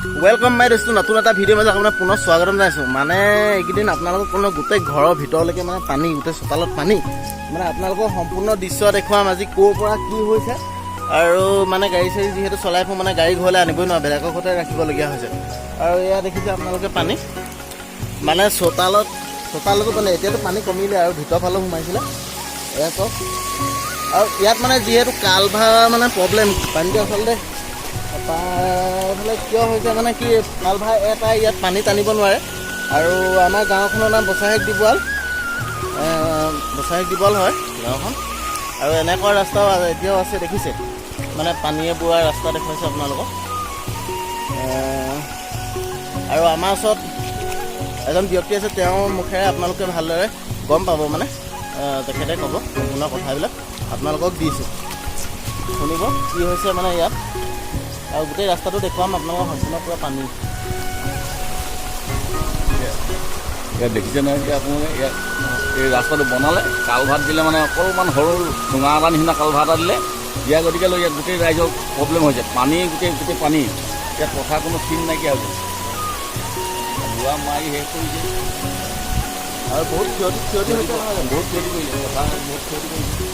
Welcome my दोस्तों नतुन এটা video মাজে আপোনাক পুনৰ স্বাগতম জনাইছো মানে এইকেইদিন আপোনালোকক কোনো গোটেই ঘৰৰ ভিতৰলৈকে মানে পানী গোটেই চোতালত পানী মানে আপোনালোকক সম্পূৰ্ণ দৃশ্য দেখুৱাম আজি কোৰ পৰা কি হৈছে আৰু মানে গাড়ী চাৰি যেহেতু চলাই ফো মানে গাড়ী ঘৰলৈ আনিবই নোৱাৰে বেলেগৰ ঘৰতে ৰাখিবলগীয়া হৈছে আৰু এয়া দেখিছে আপোনালোকে পানী মানে চোতালতো মানে এতিয়াতো পানী কমিলে আৰু ভিতৰ ফালে সোমাইছিলে এয়া চব আৰু ইয়াত মানে যেহেতু কালভাৰ মানে প্ৰব্লেম পানীটো আচলতে কিয় হৈছে মানে কি কালভাৰ এটা ইয়াত পানী টানিব নোৱাৰে আৰু আমাৰ গাঁওখনৰ নাম বচাহেক দিবল হয় গাঁওখন আৰু এনেকুৱা ৰাস্তাও এতিয়াও আছে দেখিছে মানে পানীয়ে বুৰা ৰাস্তা দেখুৱাইছে আপোনালোকক আৰু আমাৰ ওচৰত এজন ব্যক্তি আছে তেওঁৰ মুখেৰে আপোনালোকে ভালদৰে গম পাব মানে তেখেতে ক'ব সম্পূৰ্ণ কথাবিলাক আপোনালোকক দিছোঁ শুনিব কি হৈছে মানে ইয়াত আৰু গোটেই ৰাস্তাটো দেখুৱাম আপোনালোকৰ সম্পূৰ্ণ পুৰা পানী ইয়াত দেখিছে নহয় এতিয়া আপোনালোকে ইয়াত এই ৰাস্তাটো বনালে কালভাৰ দিলে মানে অকণমান সৰু চুঙা এটা নিচিনা কালভাৰ এটা দিলে ইয়াৰ গতিকে লৈ ইয়াত গোটেই ৰাইজৰ প্ৰব্লেম হৈছে পানী গোটেই পানী ইয়াত পথাৰ কোনো চিন নাইকিয়া হৈছে ৰোৱা মাৰি শেষ কৰিছে আৰু বহুত ক্ষতি হৈছে বহুত ক্ষতি কৰিছে পথাৰ বহুত ক্ষতি কৰিছে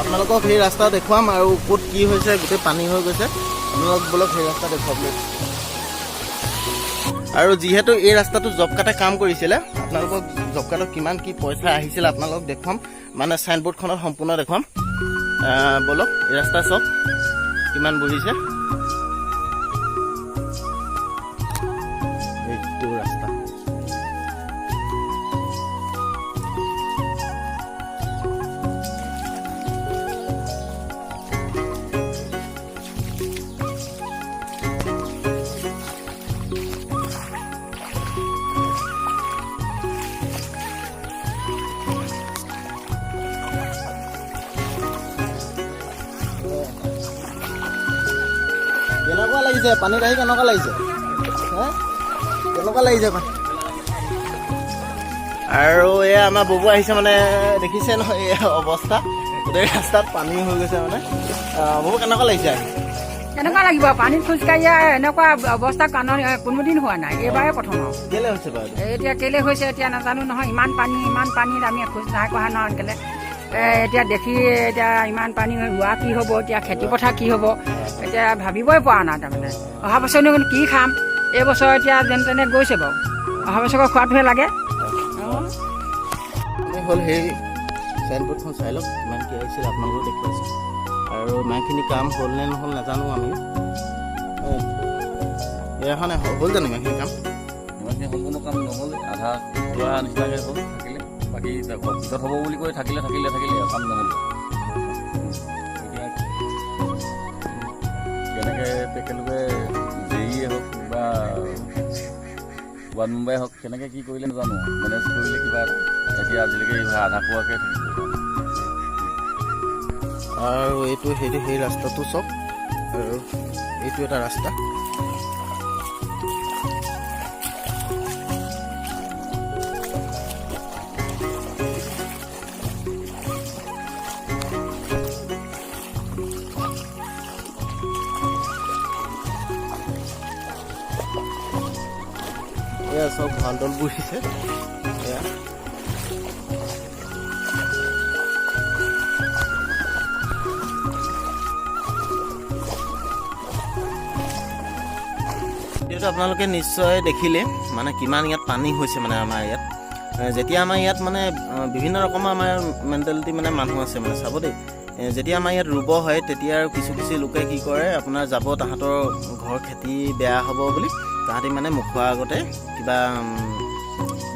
আপোনালোকক সেই ৰাস্তা দেখুৱাম আৰু ক'ত কি হৈছে গোটেই পানী হৈ গৈছে আপোনালোক বোলক সেই ৰাস্তা দেখুৱাবলৈ আৰু যিহেতু এই ৰাস্তাটো জব কাৰ্ডে কাম কৰিছিলে আপোনালোকক জব কাৰ্ডত কিমান কি পইচা আহিছিলে আপোনালোকক দেখুৱাম মানে চাইনবোৰ্ডখনত সম্পূৰ্ণ দেখুৱাম বলক এই ৰাস্তা চব কিমান বহিছে এইটো ৰাস্তা কেনেকুৱা লাগিছে পানীত আহি কেনেকুৱা লাগিছে কেনেকুৱা লাগিছে পানী আৰু এয়া আমাৰ ববু আহিছে মানে দেখিছে নহয় এই অৱস্থা গোটেই ৰাস্তাত পানী হৈ গৈছে মানে ববু কেনেকুৱা লাগিছে আহি কেনেকুৱা লাগিব পানীত খোজকাঢ়ি এনেকুৱা অৱস্থা কোনোদিন হোৱা নাই এইবাৰে প্ৰথম আৰু কেলে হৈছে বাৰু এতিয়া কেলে হৈছে এতিয়া নাজানো নহয় ইমান পানীত আমি খোজ নাই কঢ়া নহয় আনকালে এতিয়া দেখি এতিয়া ইমান পানী ৰোৱা কি হ'ব এতিয়া খেতি পথাৰ কি হ'ব এতিয়া ভাবিবই পৰা নাই তাৰমানে অহা বছৰনো কি খাম এই বছৰ এতিয়া যেনে তেনে গৈছে বাৰু অহা বছৰৰ খোৱাটোহে লাগে হ'ল সেই চাইনবোৰ্ডখন চাই লওক কিমান কি আহিছিল আপোনালোকেও দেখুৱাইছে আৰু ইমানখিনি কাম হ'ল নে নহ'ল নাজানো আমি এখন হ'ল জানো ইমানখিনি কাম ইমানখিনি সম্পূৰ্ণ কাম নহ'লে আধা যোৱা নিচিনাকৈ হ'ল থাকিলে বাকী পিছত হ'ব বুলি কৈ থাকিলে কাম নহ'ল এতিয়া কেনেকৈ তেখেতলোকে জেইয়ে হওক বা ৱাৰ্ড মেম্বাৰে হওক কেনেকৈ কি কৰিলে নাজানো মেনেজ কৰিলে কিবা এতিয়া আজিলৈকে আধা পোৱাকৈ থাকিব আৰু এইটো সেই ৰাস্তাটো চব আৰু এইটো এটা ৰাস্তা এয়া চব ভাল দল বহিছে এয়া এইটো আপোনালোকে নিশ্চয় দেখিলে মানে কিমান ইয়াত পানী হৈছে মানে আমাৰ ইয়াত যেতিয়া আমাৰ ইয়াত মানে বিভিন্ন ৰকমৰ আমাৰ মেণ্টেলিটি মানে মানুহ আছে মানে চাব দেই যেতিয়া আমাৰ ইয়াত ৰুব হয় তেতিয়া আৰু কিছু লোকে কি কৰে আপোনাৰ যাব তাহাঁতৰ ঘৰ খেতি বেয়া হ'ব বুলি তাহাঁতি মানে মুখৰ আগতে কিবা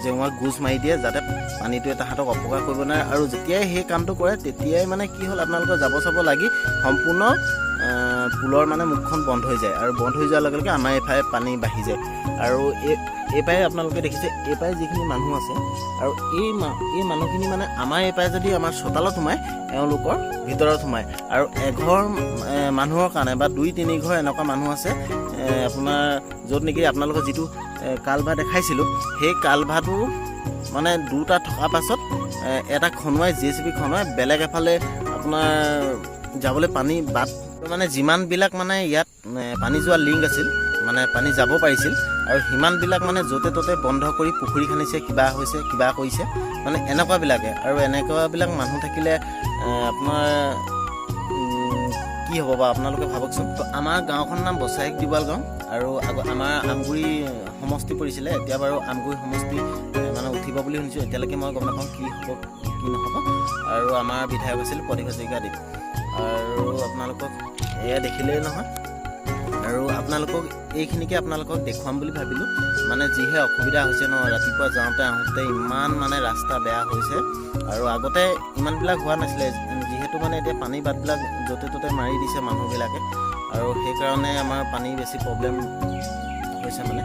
জেওৰা গোজ মাৰি দিয়ে যাতে পানীটোৱে তাহাঁতক অপকাৰ কৰিব নোৱাৰে আৰু যেতিয়াই সেই কামটো কৰে তেতিয়াই মানে কি হ'ল আপোনালোকৰ যাব লাগি সম্পূৰ্ণ পুলৰ মানে মুখখন বন্ধ হৈ যায় আৰু বন্ধ হৈ যোৱাৰ লগে লগে আমাৰ এইফালে পানী বাঢ়ি যায় আৰু এইপাৰে আপোনালোকে দেখিছে এইপাৰে যিখিনি মানুহ আছে আৰু এই মানুহখিনি মানে আমাৰ এইপাৰে যদি আমাৰ চোতালত সোমায় এওঁলোকৰ ভিতৰত সোমায় আৰু এঘৰ মানুহৰ কাৰণে বা 2-3 ঘৰ এনেকুৱা মানুহ আছে আপোনাৰ য'ত নেকি আপোনালোকৰ যিটো কালভাৰ দেখাইছিলোঁ সেই কালভাৰটো মানে দুটা থকাৰ পাছত এটা খনুৱাই JCB খনুৱাই বেলেগ এফালে আপোনাৰ যাবলৈ পানী বাট মানে যিমানবিলাক মানে ইয়াত পানী যোৱা লিংক আছিল মানে পানী যাব পাৰিছিল আৰু সিমানবিলাক মানে য'তে ত'তে বন্ধ কৰি পুখুৰী খান্দিছে, কিবা হৈছে, কিবা কৰিছে, মানে এনেকুৱাবিলাকে। আৰু এনেকুৱাবিলাক মানুহ থাকিলে আপোনাৰ কি হ'ব বা আপোনালোকে ভাবকচোন। তো আমাৰ গাঁওখনৰ নাম বচাইক দিৱাল গাঁও আৰু আমাৰ আমগুৰি সমষ্টি পৰিছিলে। এতিয়া বাৰু আমগুৰি সমষ্টি মানে উঠিব বুলি শুনিছোঁ, এতিয়ালৈকে মই গম নাপাওঁ কি হ'ব কি নহ'ব। আৰু আমাৰ বিধায়ক আছিল প্ৰদীপ হাজৰিকাদেৱ। আৰু আপোনালোকক এয়া দেখিলেই নহয়, আৰু আপোনালোকক এইখিনিকে আপোনালোকক দেখুৱাম বুলি ভাবিলোঁ। মানে যিহে অসুবিধা হৈছে ন, ৰাতিপুৱা যাওঁতে আহোঁতে ইমান মানে ৰাস্তা বেয়া হৈছে, আৰু আগতে ইমানবিলাক হোৱা নাছিলে, যিহেতু মানে এতিয়া পানী বাটবিলাক য'তে ত'তে মাৰি দিছে মানুহবিলাকে, আৰু সেইকাৰণে আমাৰ পানী বেছি প্ৰব্লেম হৈছে মানে।